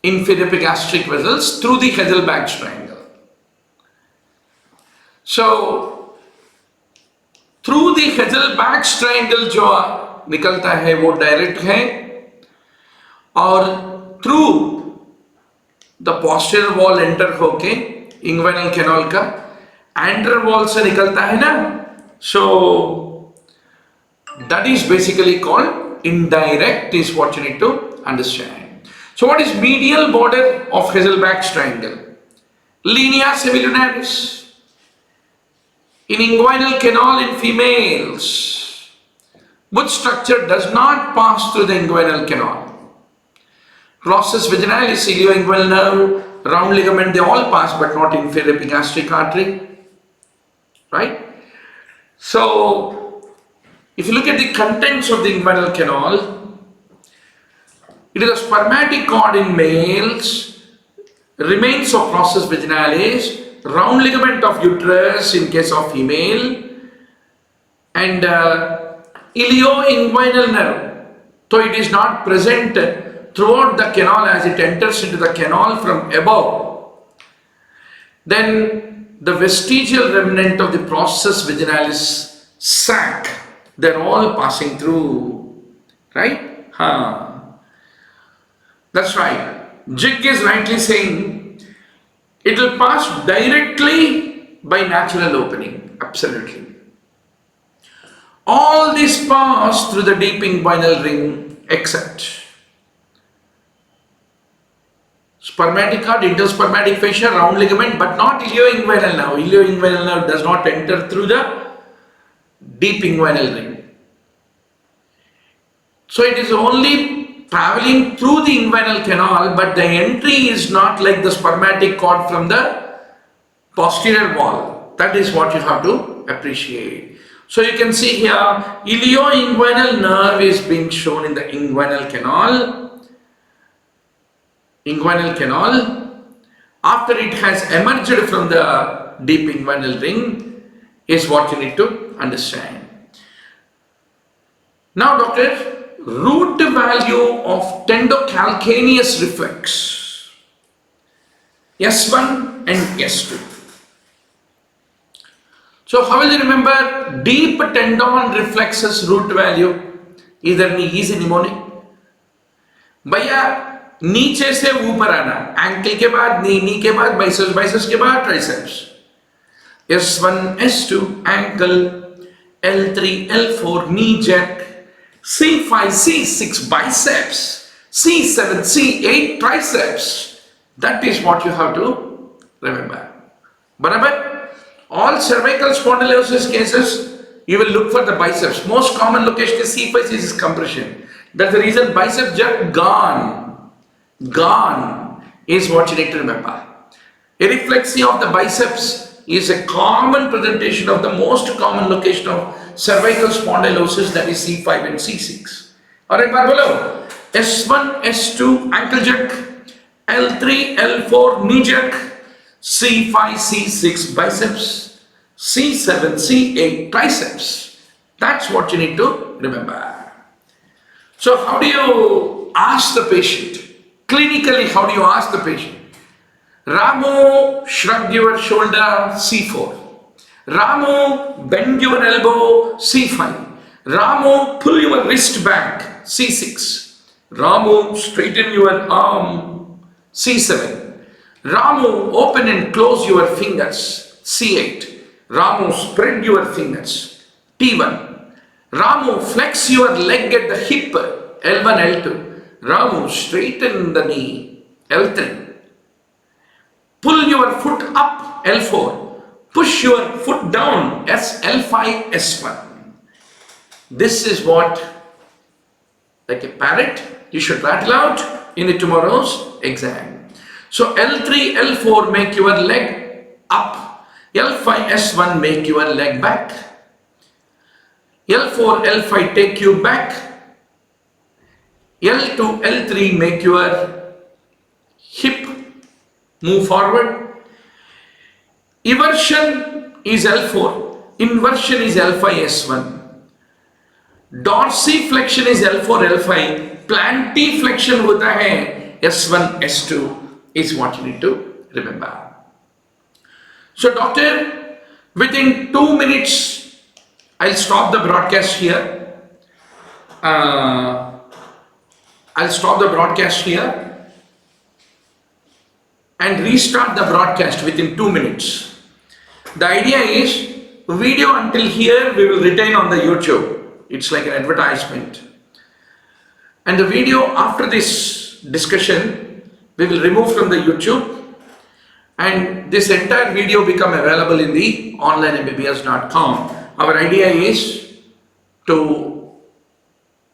inferior epigastric vessels through the Hasselbalch triangle. So through the Hesselbach's triangle जो निकलता है वो direct है, और through the posterior wall enter होके inguinal canal का anterior wall से निकलता है ना, so that is basically called indirect, is what you need to understand. So what is medial border of Hesselbach's triangle? Linea semilunaris. In inguinal canal in females, which structure does not pass through the inguinal canal? Process vaginalis, ilioinguinal nerve, round ligament, they all pass, but not inferior epigastric artery. Right? So, if you look at the contents of the inguinal canal, it is a spermatic cord in males, remains of process vaginalis, round ligament of uterus in case of female, and ilioinguinal nerve. So it is not present throughout the canal as it enters into the canal from above. Then the vestigial remnant of the process vaginalis sac, they're all passing through, right? That's right. Jig is rightly saying it will pass directly by natural opening. Absolutely. All these pass through the deep inguinal ring except spermatic cord, interspermatic fascia, round ligament, but not ilioinguinal nerve. Ilioinguinal nerve does not enter through the deep inguinal ring. So it is only traveling through the inguinal canal, but the entry is not like the spermatic cord from the posterior wall. That is what you have to appreciate. So you can see here, ilioinguinal nerve is being shown in the inguinal canal. Inguinal canal, after it has emerged from the deep inguinal ring, is what you need to understand. Now, doctor, root value of tendocalcaneus reflex, S1 and S2. So how will you remember deep tendon reflexes root value? Either knee is mnemonic. भैया नीचे से ऊपर आना, ankle के बाद नी, नी के बाद biceps, biceps के बाद triceps. S1, S2 ankle, L3, L4 knee jack, C5, C6 biceps, C7, C8 triceps. That is what you have to remember. Barabar? All cervical spondylosis cases, you will look for the biceps. Most common location is C5, C6 compression. That's the reason bicep jerk gone. Gone is what you need to remember. Areflexia of the biceps is a common presentation of the most common location of cervical spondylosis, that is C5 and C6. Alright, Barbolo. S1, S2 ankle jerk, L3, L4 knee jerk, C5, C6 biceps, C7, C8 triceps. That's what you need to remember. So how do you ask the patient? Clinically, how do you ask the patient? Ramu, shrug your shoulder, C4. Ramu, bend your elbow, C5. Ramu, pull your wrist back, C6. Ramu, straighten your arm, C7. Ramu, open and close your fingers, C8. Ramu, spread your fingers, T1. Ramu, flex your leg at the hip, L1, L2. Ramu, straighten the knee, L3. Pull your foot up, L4. Push your foot down, L5, S1. This is what, like a parrot, you should rattle out in the tomorrow's exam. So L3, L4 make your leg up. L5, S1 make your leg back. L4, L5 take you back. L2, L3 make your hip move forward. Eversion is L4. Inversion is L5, S1. Dorsiflexion is L4, L5. Plantiflexion होता है S1, S2 is what you need to remember. So doctor, Within 2 minutes, I'll stop the broadcast here. I'll stop the broadcast here and restart the broadcast within 2 minutes. The idea is video until here we will retain on the YouTube. It's like an advertisement. And the video after this discussion we will remove from the YouTube, and this entire video become available in the onlinembbs.com. Our idea is to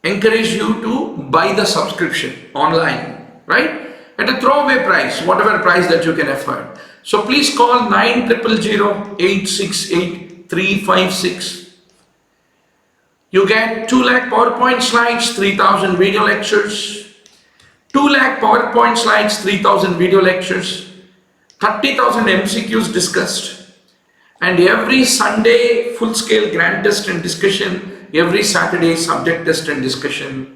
encourage you to buy the subscription online, right? At a throwaway price, whatever price that you can afford. So please call 9000-868-356. You get 2 lakh PowerPoint slides, 3000 video lectures, 2 lakh PowerPoint slides, 3000 video lectures, 30,000 MCQs discussed, and every Sunday full-scale grand test and discussion, every Saturday subject test and discussion,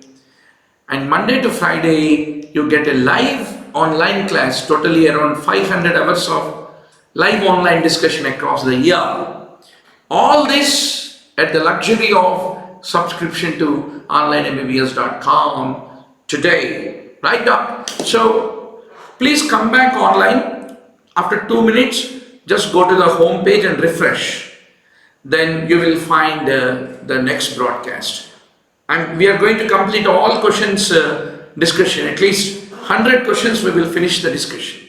and Monday to Friday you get a live online class, totally around 500 hours of live online discussion across the year. All this at the luxury of subscription to onlinembbs.com today, right, Doc? So please come back online. After 2 minutes, just go to the home page and refresh. Then you will find the next broadcast. And we are going to complete all questions discussion. At least 100 questions we will finish the discussion.